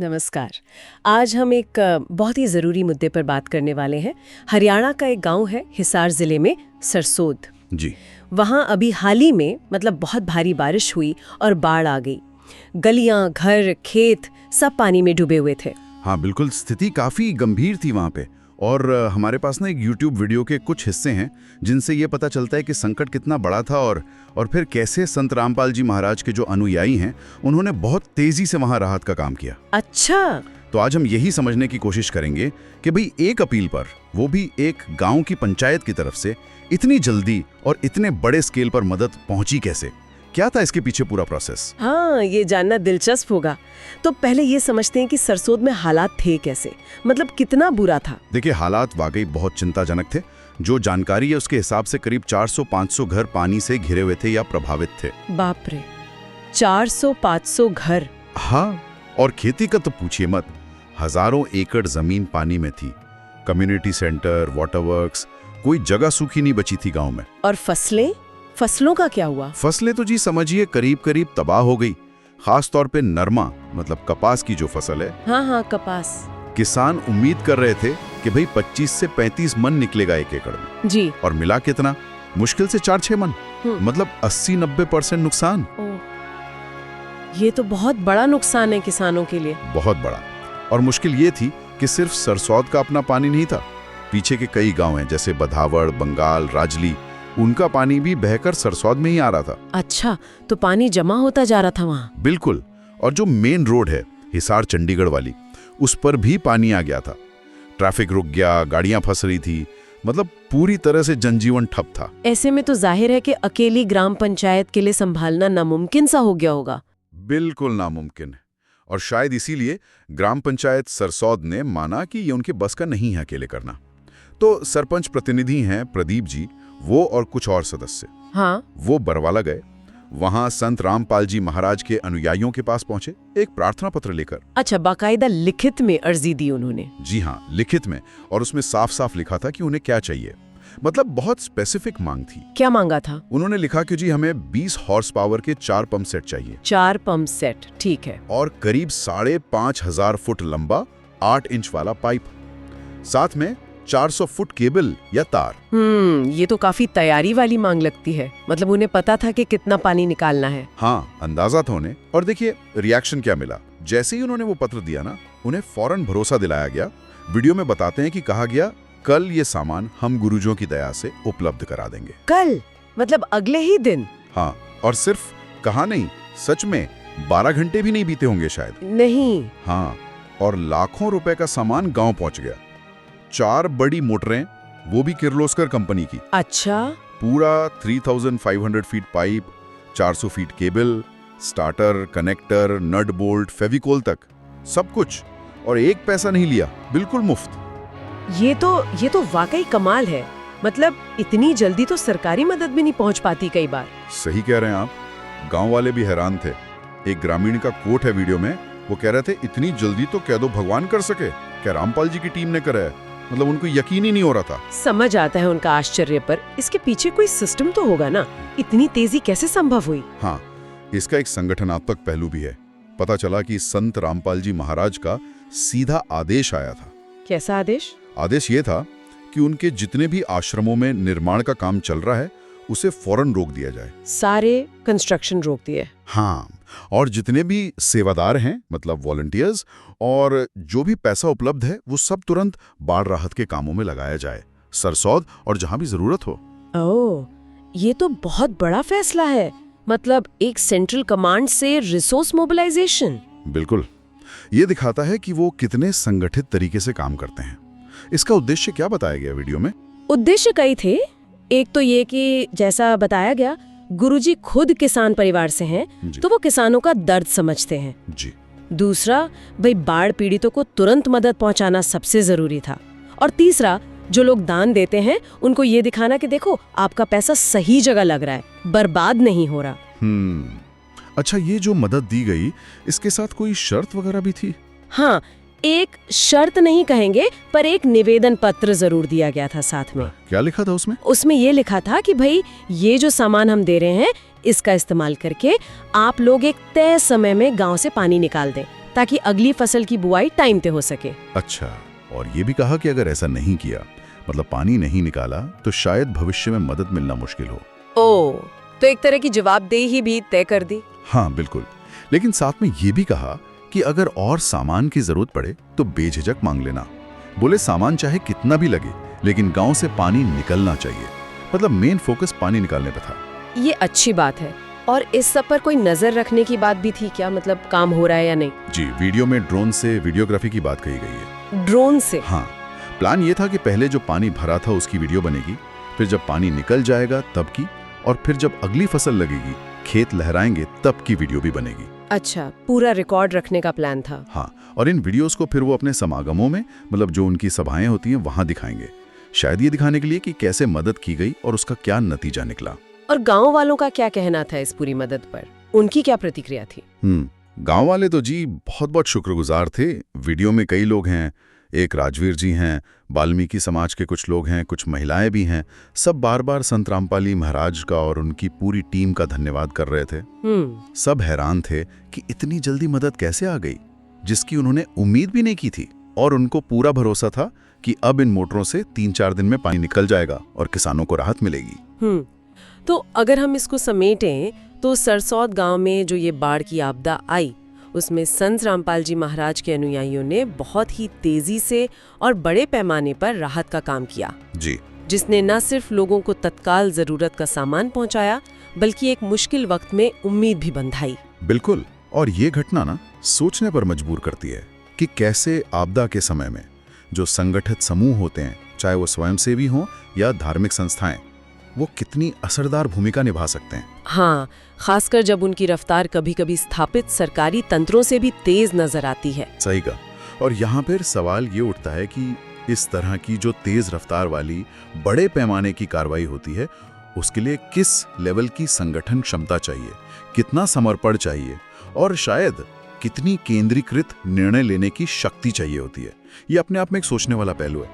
नमस्कार। आज हम एक बहुत ही ज़रूरी मुद्दे पर बात करने वाले हैं। हरियाणा का एक गांव है हिसार ज़िले में, सरसोद जी। वहाँ अभी हाल ही में बहुत भारी बारिश हुई और बाढ़ आ गई। गलियां, घर, खेत सब पानी में डूबे हुए थे। हाँ बिल्कुल, स्थिति काफ़ी गंभीर थी वहाँ पे। और हमारे पास ना एक YouTube वीडियो के कुछ हिस्से हैं जिनसे ये पता चलता है कि संकट कितना बड़ा था और फिर कैसे संत रामपाल जी महाराज के जो अनुयायी हैं उन्होंने बहुत तेज़ी से वहाँ राहत का काम किया। अच्छा। तो आज हम यही समझने की कोशिश करेंगे कि भाई एक अपील पर, वो भी एक गांव की पंचायत की तरफ से, इतनी जल्दी और इतने बड़े स्केल पर मदद पहुंची कैसे, क्या था इसके पीछे पूरा प्रोसेस। हाँ, ये जानना दिलचस्प होगा। तो पहले ये समझते हैं कि सरसोद में हालात थे कैसे, मतलब कितना बुरा था। देखिए, हालात वाकई बहुत चिंताजनक थे। जो जानकारी है उसके हिसाब से करीब 400-500 घर पानी से घिरे हुए थे या प्रभावित थे। बाप रे, 400-500 घर। हाँ, और खेती का तो पूछिए मत, हजारों एकड़ जमीन पानी में थी। कम्युनिटी सेंटर, वाटर वर्क्स, कोई जगह सूखी नहीं बची थी गांव में। और फसलों का क्या हुआ? फसलें तो जी समझिए करीब तबाह हो गई। खास तौर पे नरमा, मतलब कपास की जो फसल है। हाँ, कपास। किसान उम्मीद कर रहे थे कि भाई 25 से 35 मन निकलेगा एक एकड़ में जी। और मिला कितना? मुश्किल से 4-6 मन, मतलब 80-90% नुकसान। ये तो बहुत बड़ा नुकसान है किसानों के लिए। बहुत बड़ा। और मुश्किल ये थी कि सिर्फ सरसौद का अपना पानी नहीं था, पीछे के कई गांव हैं जैसे बधावड़, बंगाल, राजली, उनका पानी भी बहकर सरसौद में ही आ रहा था। अच्छा, तो पानी जमा होता जा रहा था वहाँ। बिल्कुल। और जो मेन रोड है हिसार चंडीगढ़ वाली, उस पर भी पानी आ गया था। ट्रैफिक रुक गया, गाड़ियां फंस रही थी, मतलब पूरी तरह से जनजीवन ठप था। ऐसे में तो जाहिर है कि अकेली ग्राम पंचायत के लिए संभालना नामुमकिन सा हो गया होगा। बिल्कुल नामुमकिन है। और शायद इसीलिए ग्राम पंचायत सरसौद ने माना कि ये उनके बस का नहीं है अकेले करना। तो सरपंच प्रतिनिधि हैं प्रदीप जी, वो और कुछ और सदस्य, हाँ, वो बरवाला गए। वहां संत रामपाल जी महाराज के अनुयायियों के पास पहुंचे एक प्रार्थना पत्र लेकर। अच्छा, बाकायदा लिखित में अर्जी दी उन्होंने? जी हाँ, लिखित में। और उसमें साफ साफ लिखा था कि उन्हें क्या चाहिए, मतलब बहुत स्पेसिफिक मांग थी। क्या मांगा था? उन्होंने लिखा कि जी हमें 20 हॉर्स पावर के 4 पंप सेट चाहिए। 4 पंप सेट, ठीक है। और करीब 5,500 फुट लंबा 8 इंच वाला पाइप, साथ में 400 फुट केबल या तार। ये तो काफी तैयारी वाली मांग लगती है। मतलब उन्हें पता था कि कितना पानी निकालना है। हाँ, अंदाजा था उन्हें। और देखिए रिएक्शन क्या मिला। जैसे ही उन्होंने वो पत्र दिया ना, उन्हें फौरन भरोसा दिलाया गया। वीडियो में बताते हैं कि कहा गया, कल ये सामान हम गुरुजों की दया से उपलब्ध करा देंगे। कल मतलब अगले ही दिन? हाँ, और सिर्फ कहा नहीं, सच में 12 घंटे भी नहीं बीते होंगे शायद। नहीं। हाँ, और लाखों रुपए का सामान गांव पहुंच गया। 4 बड़ी मोटरें, वो भी किर्लोस्कर कंपनी की। अच्छा। पूरा 3500 feet pipe, 400 feet cable, starter, connector, nut bolt, Fevicol तक, सब कुछ। और एक पैसा नहीं लिया, बिल्कुल मुफ्त। ये तो वाकई कमाल है। मतलब इतनी जल्दी तो सरकारी मदद भी नहीं पहुंच पाती कई बार। सही कह रहे हैं आप। गांव वाले भी हैरान थे। एक ग्रामीण का कोट है वीडियो में, वो कह रहे थे, इतनी जल्दी तो कह दो भगवान कर सके, क्या रामपाल जी की टीम ने करा है। मतलब उनको यकीन ही नहीं हो रहा था। समझ आता है उनका आश्चर्य, पर इसके पीछे कोई सिस्टम तो होगा ना। इतनी तेजी कैसे संभव हुई? हाँ, इसका एक संगठनात्मक पहलू भी है। पता चला कि संत रामपाल जी महाराज का सीधा आदेश आया था। कैसा आदेश? आदेश ये था कि उनके जितने भी आश्रमों में निर्माण का काम चल रहा है उसे फौरन रोक दिया जाए। सारे कंस्ट्रक्शन रोक दिए? हाँ, और जितने भी सेवादार हैं, मतलब वॉलंटियर्स, और जो भी पैसा उपलब्ध है वो सब तुरंत बाढ़ राहत के कामों में लगाया जाए, सरसौद और जहां भी जरूरत हो। ओह, ये तो बहुत बड़ा फैसला है। मतलब एक सेंट्रल कमांड से रिसोर्स मोबिलाइजेशन। बिल्कुल। ये दिखाता है कि वो कितने संगठित तरीके से काम करते हैं। इसका उद्देश्य क्या बताया गया वीडियो में? उद्देश्य कई थे। एक तो ये कि जैसा बताया गया, गुरुजी खुद किसान परिवार से हैं, तो वो किसानों का दर्द समझते हैं जी। दूसरा, भाई बाढ़ पीड़ितों को तुरंत मदद पहुंचाना सबसे जरूरी था। और तीसरा, जो लोग दान देते हैं उनको ये दिखाना कि देखो आपका पैसा सही जगह लग रहा है, बर्बाद नहीं हो रहा। अच्छा, ये जो मदद दी गई, इसके साथ कोई शर्त वगैरह भी थी? हाँ, एक शर्त नहीं कहेंगे, पर एक निवेदन पत्र जरूर दिया गया था साथ में। क्या लिखा था उसमें? उसमें ये लिखा था कि भाई ये जो सामान हम दे रहे हैं, इसका इस्तेमाल करके आप लोग एक तय समय में गांव से पानी निकाल दें, ताकि अगली फसल की बुआई टाइम पे हो सके। अच्छा, और ये भी कहा कि अगर ऐसा नहीं किया, मतलब पानी नहीं निकाला, तो शायद भविष्य में मदद मिलना मुश्किल हो। ओह, तो एक तरह की जवाबदेही भी तय कर दी। हाँ बिल्कुल, लेकिन साथ में ये भी कहा कि अगर और सामान की जरूरत पड़े तो बेझिझक मांग लेना। बोले सामान चाहे कितना भी लगे, लेकिन गांव से पानी निकलना चाहिए। मतलब मेन फोकस पानी निकालने पे था। ये अच्छी बात है। और इस सब पर कोई नजर रखने की बात भी थी क्या, मतलब काम हो रहा है या नहीं? जी, वीडियो में ड्रोन से वीडियोग्राफी की बात कही गई है। ड्रोन से? हाँ, प्लान ये था कि पहले जो पानी भरा था उसकी वीडियो बनेगी, फिर जब पानी निकल जाएगा तब की, और फिर जब अगली फसल लगेगी, खेत लहराएंगे, तब की वीडियो भी बनेगी। अच्छा, पूरा रिकॉर्ड रखने का प्लान था। हाँ, और इन वीडियोस को फिर वो अपने समागमों में, मतलब जो उनकी सभाएं होती हैं, वहां दिखाएंगे। शायद ये दिखाने के लिए कि कैसे मदद की गई और उसका क्या नतीजा निकला। और गांव वालों का क्या कहना था इस पूरी मदद पर? उनकी क्या प्रतिक्रिया थी? गांव वाले तो जी बहुत बहुत शुक्रगुजार थे। वीडियो में कई लोग हैं, एक राजवीर जी हैं, वाल्मीकि समाज के कुछ लोग हैं, कुछ महिलाएं भी हैं। सब बार बार संत रामपाली महाराज का और उनकी पूरी टीम का धन्यवाद कर रहे थे। सब हैरान थे कि इतनी जल्दी मदद कैसे आ गई, जिसकी उन्होंने उम्मीद भी नहीं की थी। और उनको पूरा भरोसा था कि अब इन मोटरों से 3-4 दिन में पानी निकल जाएगा और किसानों को राहत मिलेगी। तो अगर हम इसको समेटें तो सरसौद गांव में जो ये बाढ़ की आपदा आई, उसमें संत रामपाल जी महाराज के अनुयायियों ने बहुत ही तेजी से और बड़े पैमाने पर राहत का काम किया जी, जिसने न सिर्फ लोगों को तत्काल जरूरत का सामान पहुंचाया, बल्कि एक मुश्किल वक्त में उम्मीद भी बंधाई। बिल्कुल। और ये घटना ना सोचने पर मजबूर करती है कि कैसे आपदा के समय में जो संगठित समूह होते हैं, चाहे वो स्वयंसेवी हों या धार्मिक संस्थाएं, वो कितनी असरदार भूमिका निभा सकते हैं। हाँ, खासकर जब उनकी रफ्तार कभी-कभी स्थापित सरकारी तंत्रों से भी तेज नजर आती है। सही कहा। और यहाँ पर सवाल ये उठता है कि इस तरह की जो तेज रफ्तार वाली बड़े पैमाने की कार्रवाई होती है, उसके लिए किस लेवल की संगठन क्षमता चाहिए, कितना समर्पण चाहिए, और शायद कितनी केंद्रीकृत निर्णय लेने की शक्ति चाहिए होती है। ये अपने आप में एक सोचने वाला पहलू है।